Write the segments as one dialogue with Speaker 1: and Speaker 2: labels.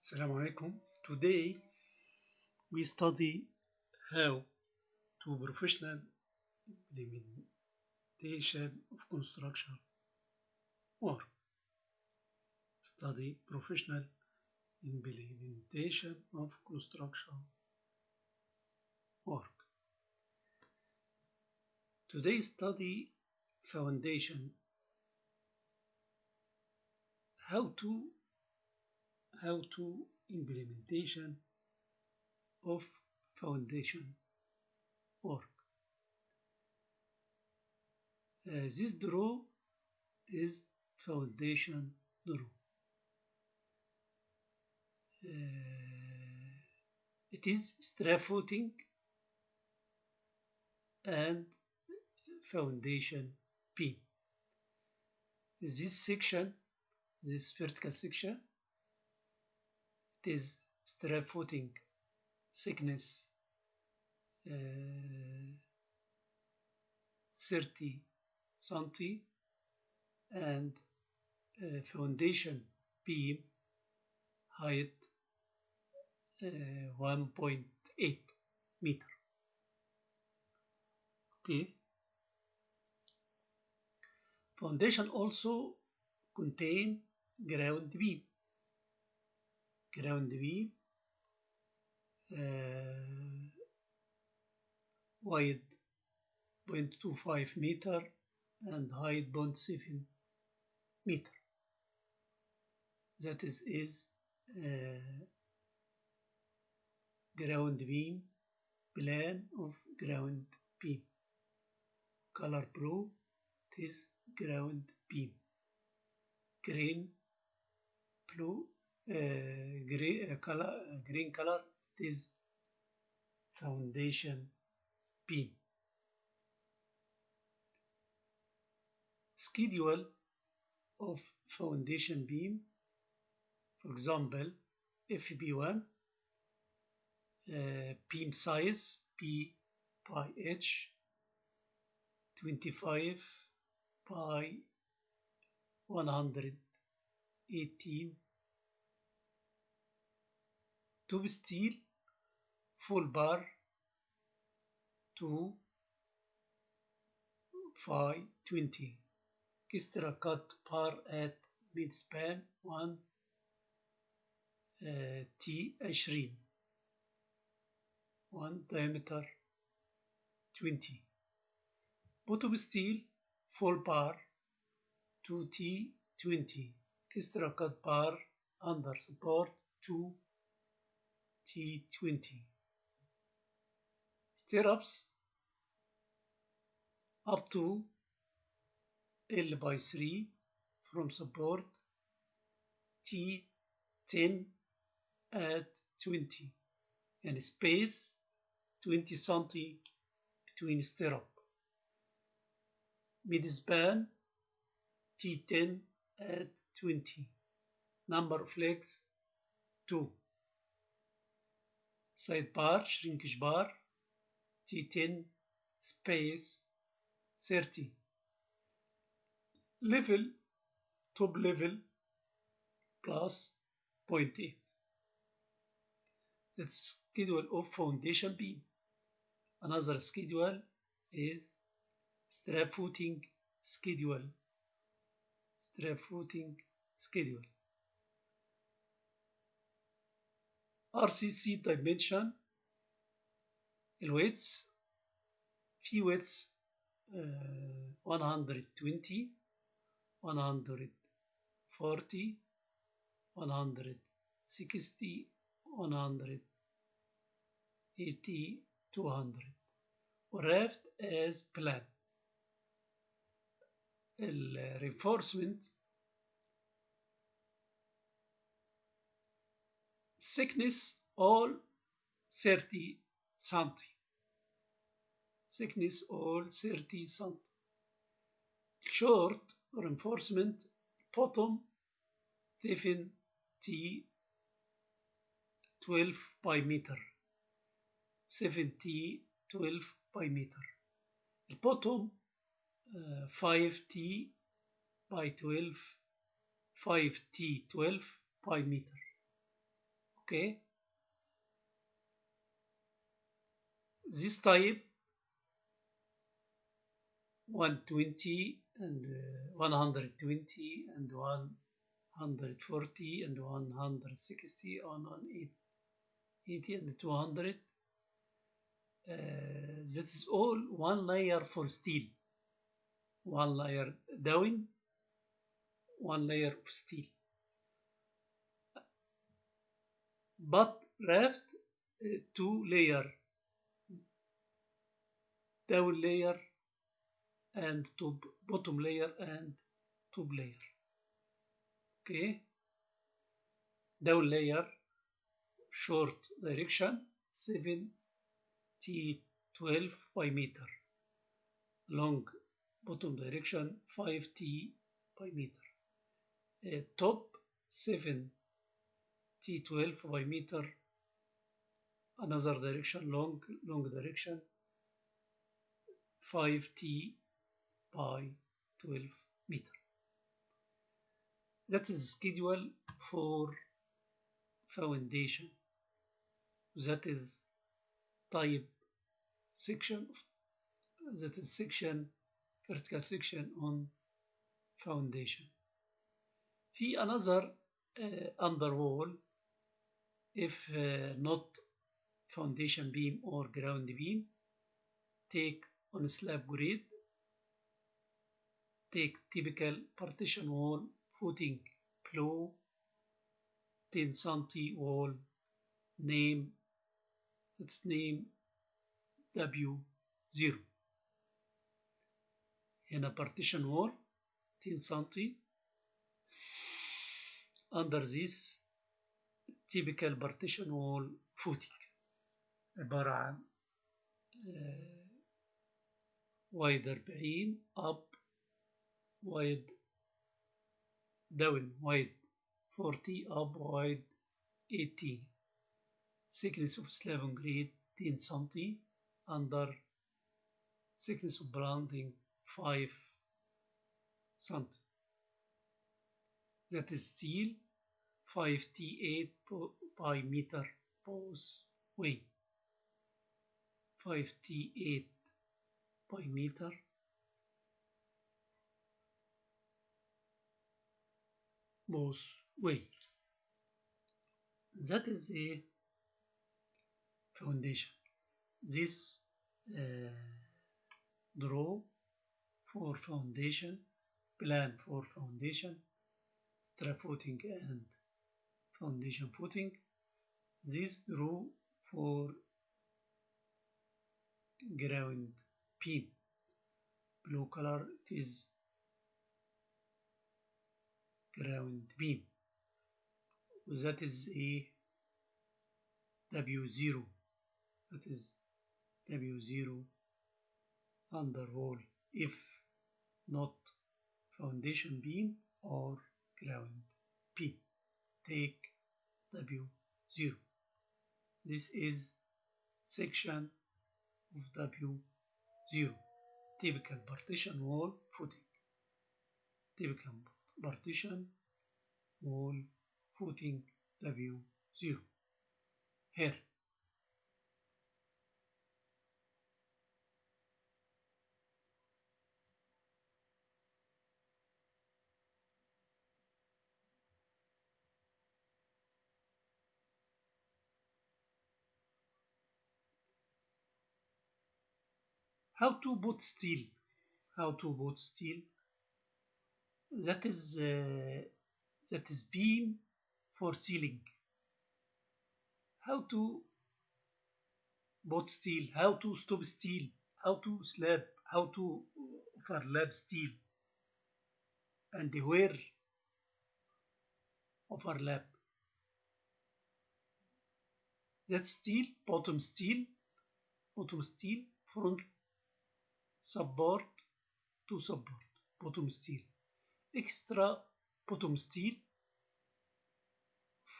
Speaker 1: Assalamu alaikum. Today we study how to professional implementation of construction work. Study professional implementation of construction work. Today study foundation. How to implementation of foundation work. This draw is foundation draw. It is strap footing and foundation beam. This section, this vertical section, it is strap footing thickness 30 cm and foundation beam height 1.8 meter. Okay. Foundation also contain ground beam. Ground beam wide 0.25 meter and height 0.7 meter. That is ground beam, plan of ground beam. Color blue, it is ground beam. Green blue, green color, it is foundation beam. Schedule of foundation beam, for example, FB1, beam size P by H 25 by 118. Tube steel full bar 2 by 20. Extra cut bar at mid span 1 T20. 1 diameter 20. Bottom steel full bar 2 T20. Extra cut bar under support 2 T20. Stirrups up to L by 3 from support T10 at 20 and space 20 cm between stirrup. Mid span T10 at 20. Number of legs 2. Side bar, shrinkage bar T10, space 30. Level, top level plus 0.8. That's schedule of foundation beam. Another schedule is strap footing schedule. Strap footing schedule. RCC dimension, الويتس في ويتس 120 140 160 180 200 ورافت as plan. الرينفورسمنت thickness all 30 cm. Thickness all 30 cm. Short reinforcement bottom 7 T 12 by meter. 7 T 12 by meter. Bottom 5 T by 12 5T12 by meter. Okay, this type 120 and 120 and 140 and 160 on 180 and 200. That is all one layer for steel. One layer down, one layer of steel. But raft, two layer, down layer and top, bottom layer and top layer. Okay, down layer short direction 7T12 by meter, long bottom direction 5T by meter, top 7T12 by meter, another direction long direction 5T by 12 meter. That is schedule for foundation. That is type section, that is section, vertical section on foundation. في another under wall, if not foundation beam or ground beam, take on slab grade, take typical partition wall footing below 10 cm wall, name, that's name W0. هنا partition wall 10 cm. Under this typical partition wall footing عبارة عن wide 40 up, wide down, wide 40 up, wide 80. Thickness of slab on grade 10 cm. Under thickness of branding 5 cm. That is steel 5T8 by meter both way. 5T8 by meter both way. That is a foundation. This draw for foundation, plan for foundation, strap footing and foundation footing. This draw for ground beam. Blue color, it is ground beam. That is a W0. That is W0 under wall if not foundation beam or ground beam. Take W0. This is section of W0. Typical partition wall footing. Typical partition wall footing W0. Here. How to put steel? How to put steel? That is beam for ceiling. How to put steel? How to stop steel? How to slab? How to overlap steel? And where overlap? That steel, bottom steel from support to support, bottom steel. Extra bottom steel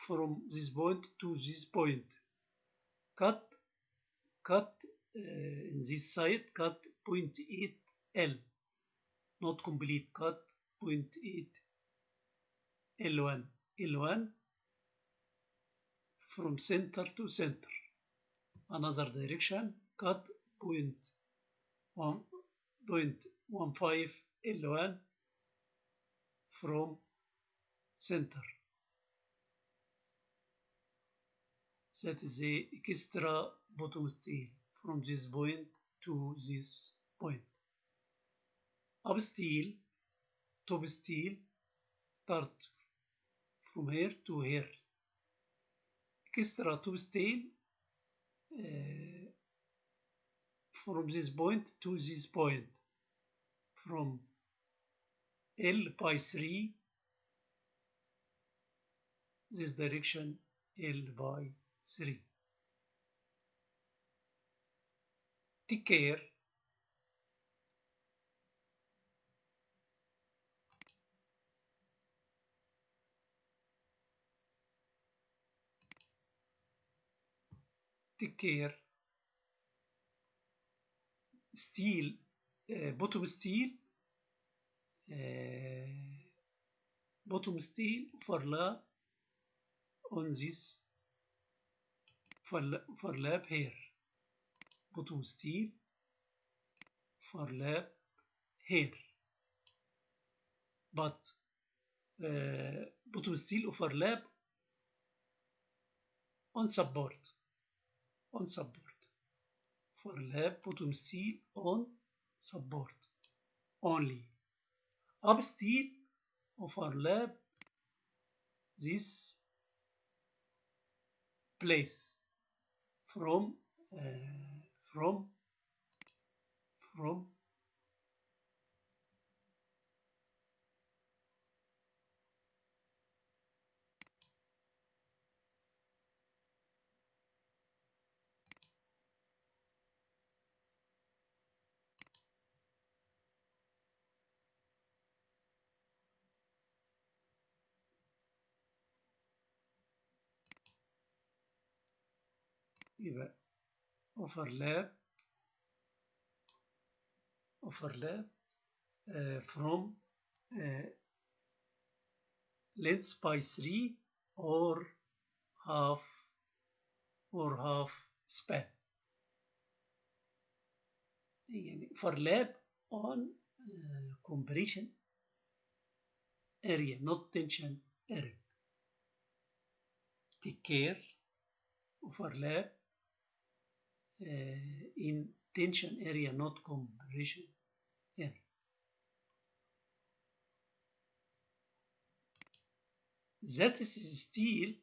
Speaker 1: from this point to this point. Cut in this side, cut 0.8 L. Not complete, cut 0.8 L1 from center to center. Another direction, cut point 1.15 L1 from center. That is the extra bottom steel from this point to this point. Up steel, top steel, start from here to here. Extra top steel from this point to this point, from L by 3, this direction L by 3. Take care. Take care. Steel, bottom steel overlap on this overlap here. Bottom steel overlap here, but bottom steel overlap on support. Overlap bottom steel on support only. Up steel overlap this place from يبقى overlap from length by 3 or half span. يعني overlap on compression area, not tension area. Take care. Overlap in tension area, not compression area. That is steel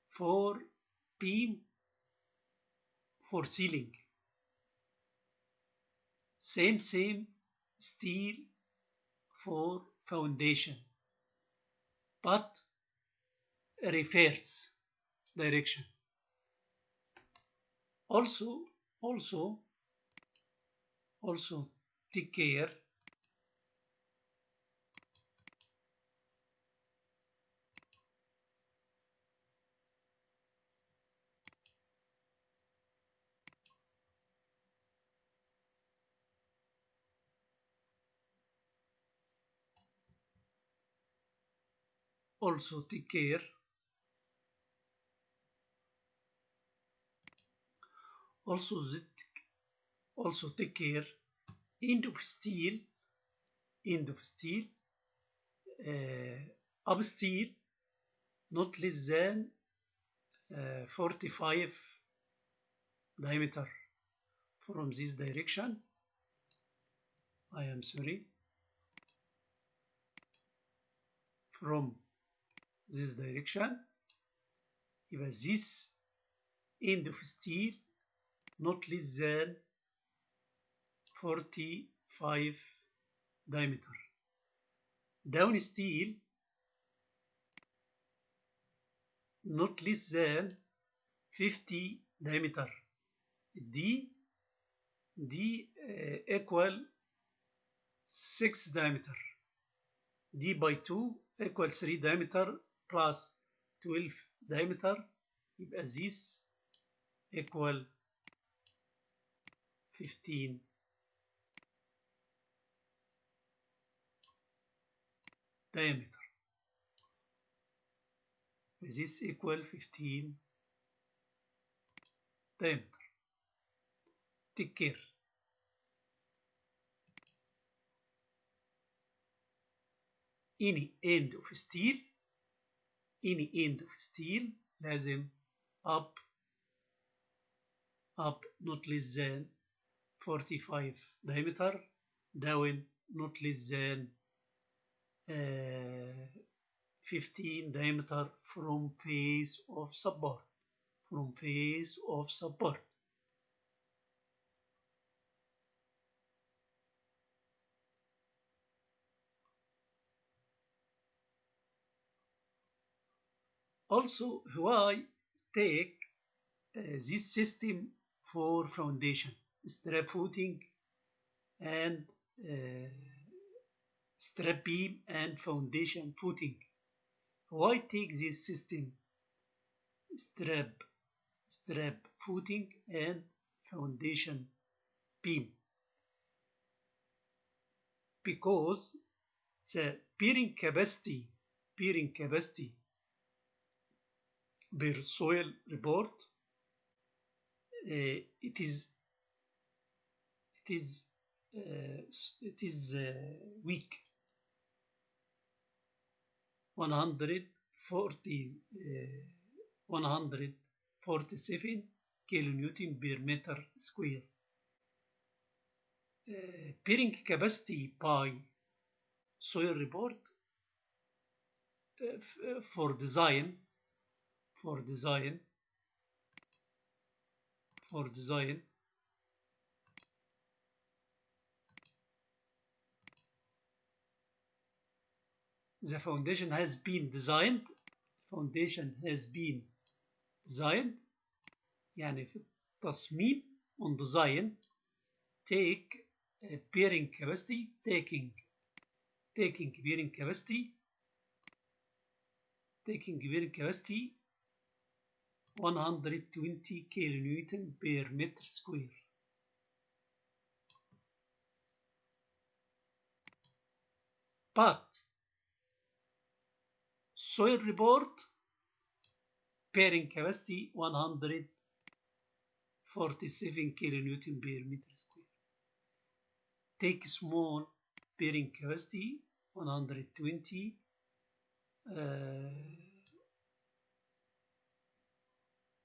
Speaker 1: for beam for ceiling. Same steel for foundation, but reverse direction. Also take care. Also take care. Also take care. End of steel. Up steel not less than 45 diameter from this direction. I am sorry. From this direction, يبقى this end of steel not less than 45 diameter. Down steel not less than 50 diameter. D equal 6 diameter. D by 2 equal 3 diameter plus 12 diameter. يبقى this equal 15 diameter. this equal 15 diameter. Take care. any end of steel لازم up not less than 45 diameter, down not less than 15 diameter from face of support. Also, why take this system for foundation, strap footing and strap beam and foundation footing? Why take this system, strap footing and foundation beam? Because the bearing capacity per soil report it is weak. 147 kilonewton per meter square. Bearing capacity by soil report for design the foundation has been designed يعني في التصميم on design take bearing capacity taking bearing capacity 120 kilonewton per meter square. But soil report bearing capacity 147 kilonewton per meter square. Take small bearing capacity 120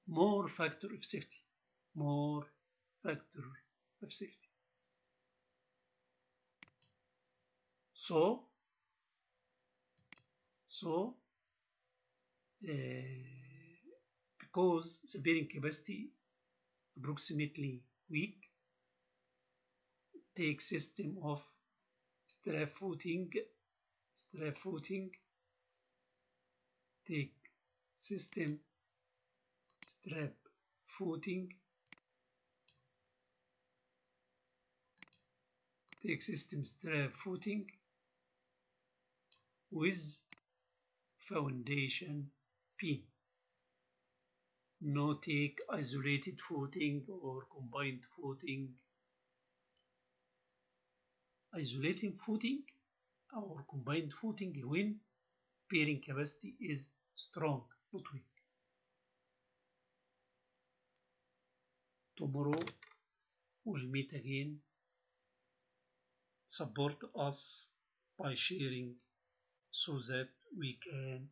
Speaker 1: more factor of safety. So because the bearing capacity approximately weak, take system of strap footing, take system strap footing, with foundation beam. No take isolated footing or combined footing. Isolating footing or combined footing when bearing capacity is strong, not weak. Tomorrow we'll meet again. Support us by sharing so that we can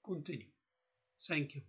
Speaker 1: continue. Thank you.